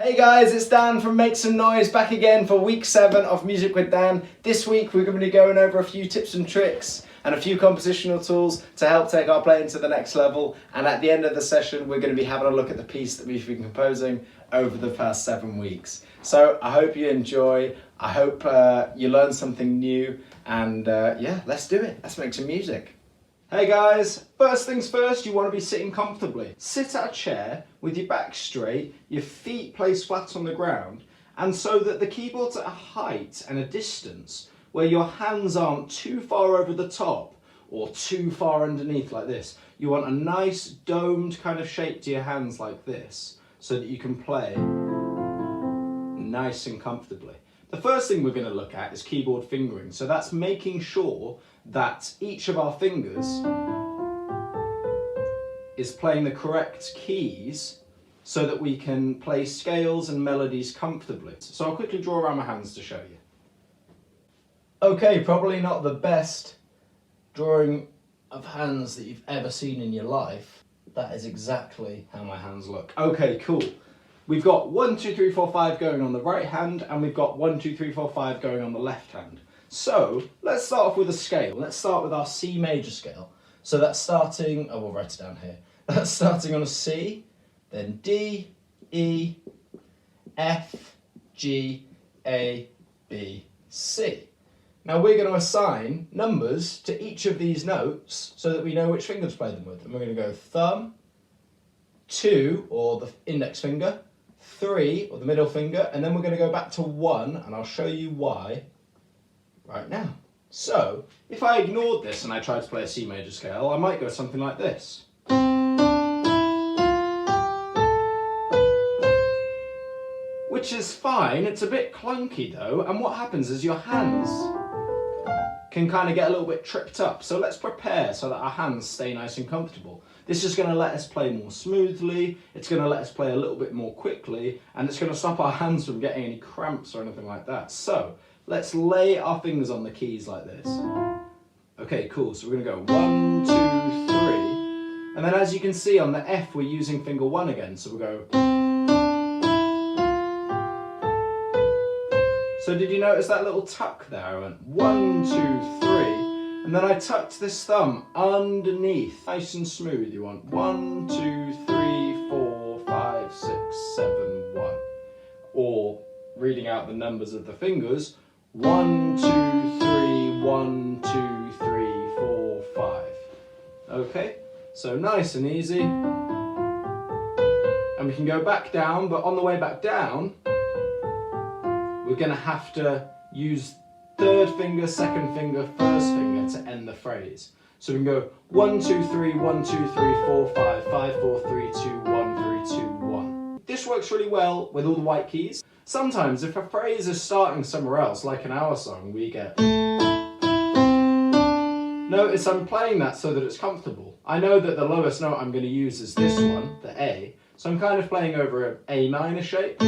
Hey guys, it's Dan from Make Some Noise, back again for week 7 of Music with Dan. This week we're going to be going over a few tips and tricks and a few compositional tools to help take our playing to the next level. And at the end of the session we're going to be having a look at the piece that we've been composing over the past 7 weeks. So I hope you enjoy, I hope you learn something new, and yeah, let's do it. Let's make some music. Hey guys, first things first, you want to be sitting comfortably. Sit at a chair with your back straight, your feet placed flat on the ground, and so that the keyboard's at a height and a distance where your hands aren't too far over the top or too far underneath like this. You want a nice domed kind of shape to your hands like this so that you can play nice and comfortably. The first thing we're going to look at is keyboard fingering. So that's making sure that each of our fingers is playing the correct keys so that we can play scales and melodies comfortably. So I'll quickly draw around my hands to show you. Okay, probably not the best drawing of hands that you've ever seen in your life. That is exactly how my hands look. Okay, cool. We've got 1, 2, 3, 4, 5 going on the right hand, and we've got 1, 2, 3, 4, 5 going on the left hand. So let's start off with a scale. Let's start with our C major scale. So that's starting, we'll write it down here. That's starting on a C, then D, E, F, G, A, B, C. Now we're going to assign numbers to each of these notes so that we know which finger to play them with. And we're going to go thumb, 2, or the index finger, 3, or the middle finger, and then we're going to go back to 1, and I'll show you why right now. So, if I ignored this and I tried to play a C major scale, I might go something like this. Which is fine, it's a bit clunky though, and what happens is your hands can kind of get a little bit tripped up. So let's prepare so that our hands stay nice and comfortable. This is going to let us play more smoothly, it's going to let us play a little bit more quickly, and it's going to stop our hands from getting any cramps or anything like that. So let's lay our fingers on the keys like this. Okay, cool, so we're going to go 1, 2, 3, and then as you can see on the F we're using finger 1 again, so we'll go. So did you notice that little tuck there? I went 1, 2, 3. And then I tucked this thumb underneath, nice and smooth. You want 1, 2, 3, 4, 5, 6, 7, 1. Or reading out the numbers of the fingers, 1, 2, 3, 1, 2, 3, 4, 5. Okay, so nice and easy. And we can go back down, but on the way back down, we're going to have to use third finger, second finger, first finger to end the phrase. So we can go 1, 2, 3, 1, 2, 3, 4, 5, 5, 4, 3, 2, 1, 3, 2, 1. This works really well with all the white keys. Sometimes if a phrase is starting somewhere else, like in our song, we get. Notice I'm playing that so that it's comfortable. I know that the lowest note I'm going to use is this one, the A, so I'm kind of playing over an A minor shape.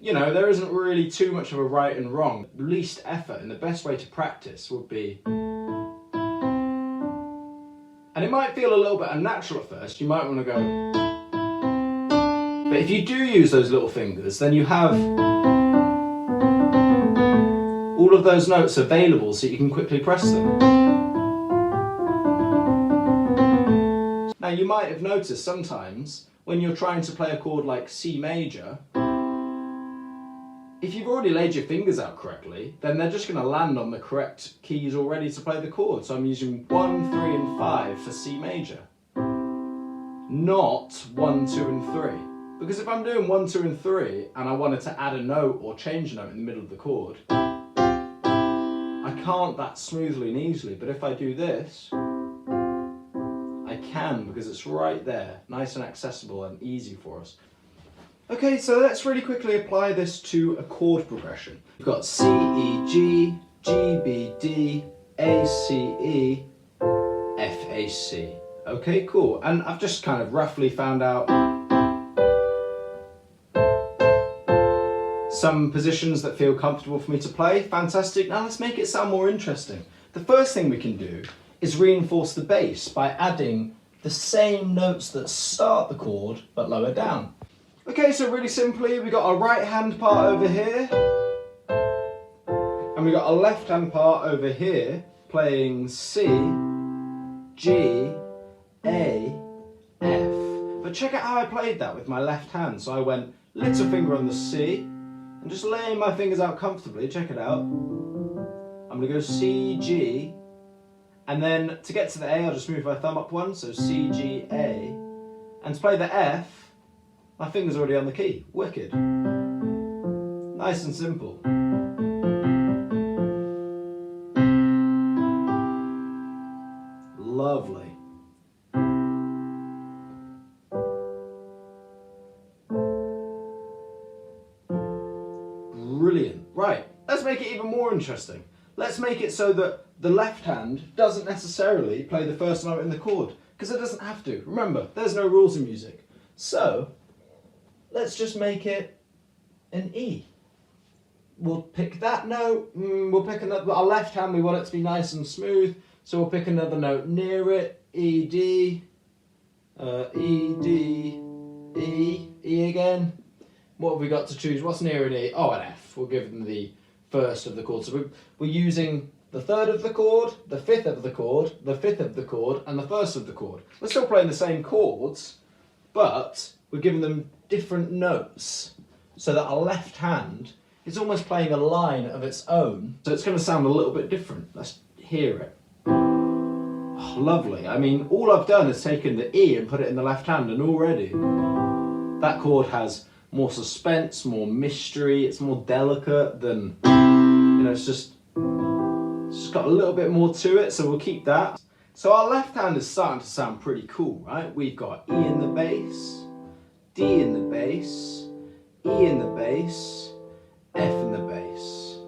You know, there isn't really too much of a right and wrong. The least effort and the best way to practice would be... And it might feel a little bit unnatural at first, you might want to go... But if you do use those little fingers, then you have all of those notes available so you can quickly press them. Now you might have noticed sometimes when you're trying to play a chord like C major, if you've already laid your fingers out correctly, then they're just going to land on the correct keys already to play the chord. So I'm using 1, 3 and 5 for C major, not 1, 2 and 3. Because if I'm doing 1, 2 and 3 and I wanted to add a note or change a note in the middle of the chord, I can't that smoothly and easily. But if I do this, I can, because it's right there, nice and accessible and easy for us. Okay, so let's really quickly apply this to a chord progression. We've got C, E, G, G, B, D, A, C, E, F, A, C. Okay, cool. And I've just kind of roughly found out some positions that feel comfortable for me to play. Fantastic. Now let's make it sound more interesting. The first thing we can do is reinforce the bass by adding the same notes that start the chord, but lower down. Okay, so really simply, we got our right hand part over here, and we got our left hand part over here, playing C, G, A, F. But check out how I played that with my left hand. So I went little finger on the C, and just laying my fingers out comfortably, check it out. I'm gonna go C, G, and then to get to the A, I'll just move my thumb up one, so C, G, A. And to play the F, my finger's already on the key. Wicked. Nice and simple. Lovely. Brilliant. Right, let's make it even more interesting. Let's make it so that the left hand doesn't necessarily play the first note in the chord, because it doesn't have to. Remember, there's no rules in music. So, let's just make it an E. We'll pick that note, we'll pick another, our left hand we want it to be nice and smooth, so we'll pick another note near it, E, D, E, D, E, E again. What have we got to choose? What's near an E? Oh, an F. We'll give them the first of the chord. So we're using the third of the chord, the fifth of the chord, the fifth of the chord, and the first of the chord. We're still playing the same chords, but we're giving them different notes so that our left hand is almost playing a line of its own. So it's going to sound a little bit different. Let's hear it. Oh, lovely. I mean, all I've done is taken the E and put it in the left hand, and already that chord has more suspense, more mystery, it's more delicate than, you know, it's just got a little bit more to it, so we'll keep that. So our left hand is starting to sound pretty cool, right? We've got E in the bass, D in the bass, E in the bass, F in the bass.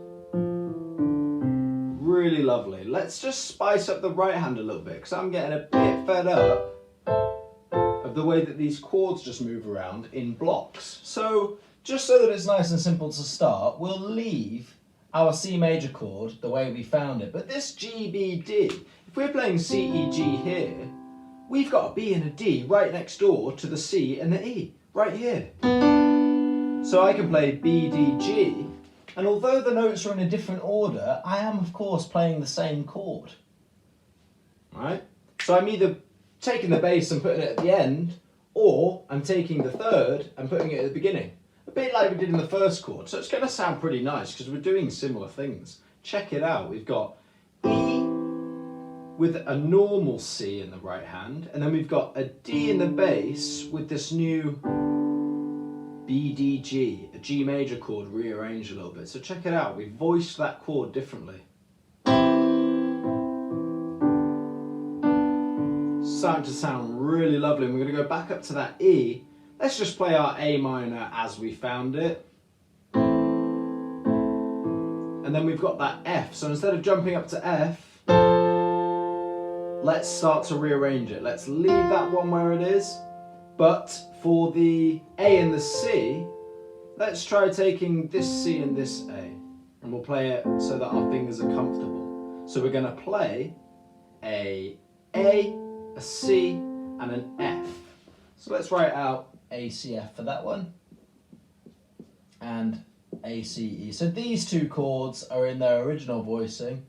Really lovely. Let's just spice up the right hand a little bit, because I'm getting a bit fed up of the way that these chords just move around in blocks. So, just so that it's nice and simple to start, we'll leave our C major chord the way we found it. But this G, B, D, if we're playing C, E, G here, we've got a B and a D right next door to the C and the E, right here. So I can play B, D, G, and although the notes are in a different order, I am of course playing the same chord. Right? So I'm either taking the bass and putting it at the end, or I'm taking the third and putting it at the beginning. A bit like we did in the first chord, so it's going to sound pretty nice because we're doing similar things. Check it out, we've got E with a normal C in the right hand, and then we've got a D in the bass with this new B, D, G, a G major chord rearranged a little bit. So check it out, we voiced that chord differently. Starting to sound really lovely, and we're going to go back up to that E. Let's just play our A minor as we found it. And then we've got that F, so instead of jumping up to F, let's start to rearrange it. Let's leave that one where it is, but for the A and the C, let's try taking this C and this A, and we'll play it so that our fingers are comfortable. So we're going to play a C, and an F. So let's write out A, C, F for that one, and A, C, E. So these two chords are in their original voicing,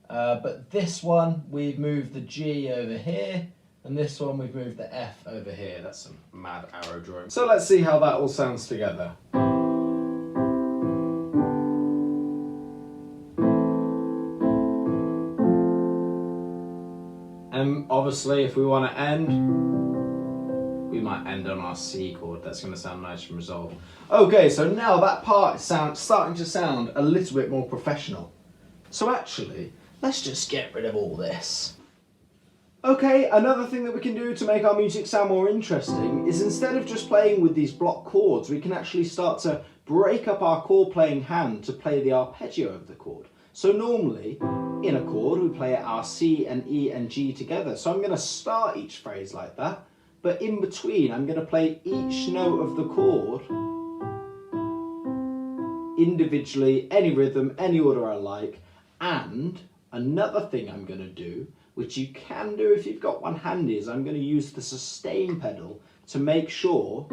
but this one we've moved the G over here, and this one we've moved the F over here. That's some mad arrow drawing. So let's see how that all sounds together. Obviously, if we want to end, we might end on our C chord. That's going to sound nice from resolve. Okay, so now that part is starting to sound a little bit more professional. So actually, let's just get rid of all this. Okay, another thing that we can do to make our music sound more interesting is instead of just playing with these block chords, we can actually start to break up our chord playing hand to play the arpeggio of the chord. So normally, in a chord, we play our C and E and G together. So I'm going to start each phrase like that, but in between, I'm going to play each note of the chord individually, any rhythm, any order I like. And another thing I'm going to do, which you can do if you've got one handy, is I'm going to use the sustain pedal to make sure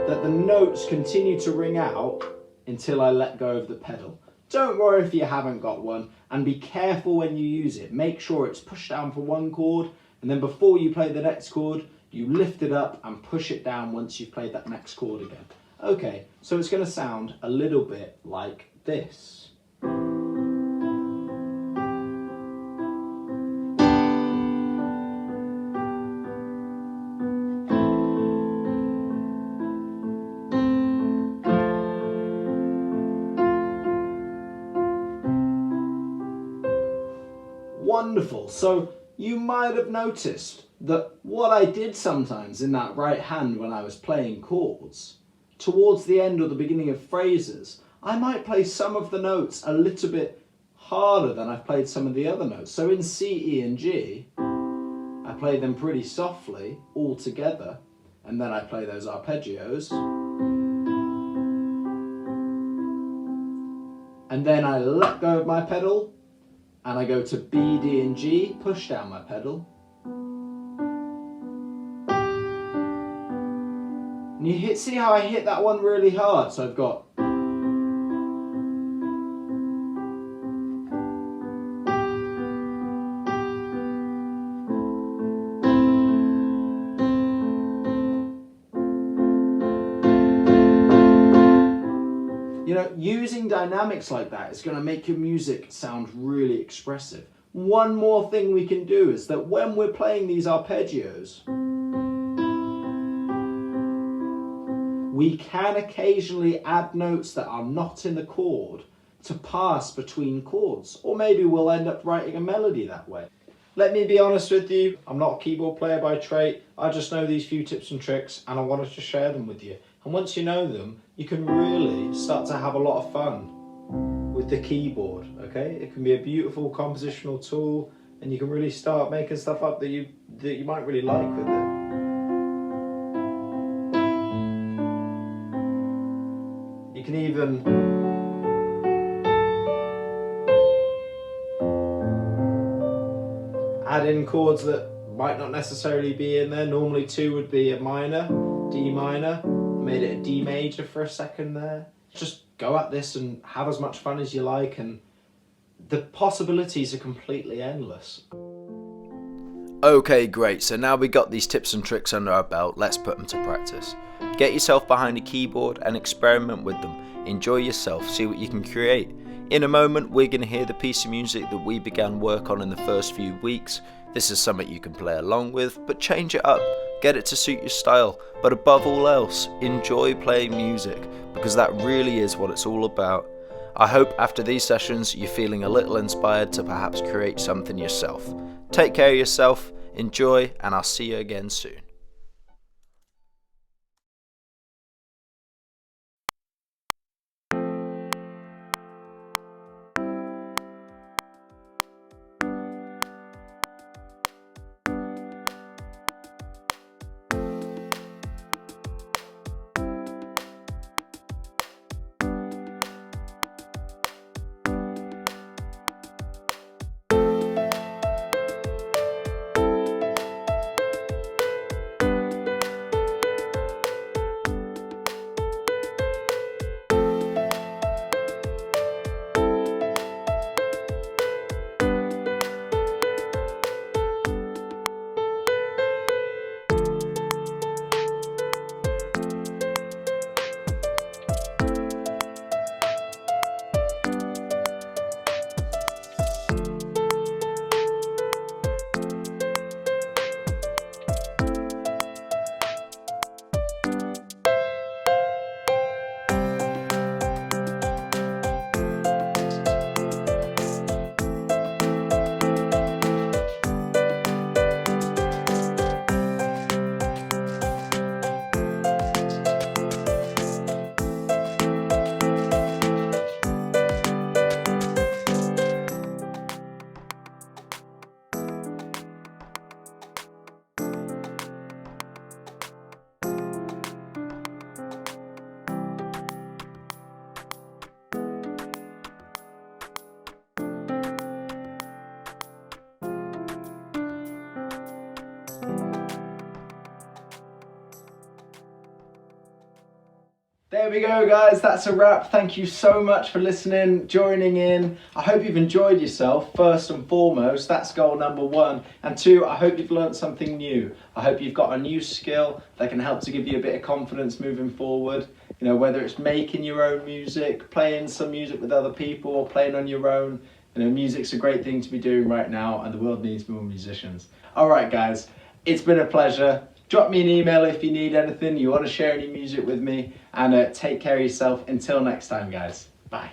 that the notes continue to ring out until I let go of the pedal. Don't worry if you haven't got one, and be careful when you use it. Make sure it's pushed down for one chord, and then before you play the next chord, you lift it up and push it down once you've played that next chord again. Okay, so it's going to sound a little bit like this. Wonderful. So you might have noticed that what I did sometimes in that right hand when I was playing chords, towards the end or the beginning of phrases, I might play some of the notes a little bit harder than I've played some of the other notes. So in C, E and G, I play them pretty softly all together, and then I play those arpeggios. And then I let go of my pedal, and I go to B, D and G, push down my pedal. And you see how I hit that one really hard? So I've got using dynamics like that is going to make your music sound really expressive. One more thing we can do is that when we're playing these arpeggios, we can occasionally add notes that are not in the chord to pass between chords, or maybe we'll end up writing a melody that way. Let me be honest with you, I'm not a keyboard player by trade, I just know these few tips and tricks and I wanted to share them with you. And once you know them, you can really start to have a lot of fun with the keyboard, okay? It can be a beautiful compositional tool, and you can really start making stuff up that you might really like with it. You can even add in chords that might not necessarily be in there. Normally 2 would be a minor, D minor, made it a D major for a second there. Just go at this and have as much fun as you like, and the possibilities are completely endless. Okay, great, so now we got these tips and tricks under our belt, let's put them to practice. Get yourself behind a keyboard and experiment with them. Enjoy yourself, see what you can create. In a moment, we're going to hear the piece of music that we began work on in the first few weeks. This is something you can play along with, but change it up. Get it to suit your style, but above all else, enjoy playing music, because that really is what it's all about. I hope after these sessions you're feeling a little inspired to perhaps create something yourself. Take care of yourself, enjoy, and I'll see you again soon. There we go, guys, that's a wrap. Thank you so much for listening, joining in. I hope you've enjoyed yourself, first and foremost. That's goal number 1. And 2, I hope you've learned something new. I hope you've got a new skill that can help to give you a bit of confidence moving forward. You know, whether it's making your own music, playing some music with other people, or playing on your own. You know, music's a great thing to be doing right now, and the world needs more musicians. All right, guys, it's been a pleasure. Drop me an email if you need anything, you want to share any music with me, and take care of yourself. Until next time, guys. Bye.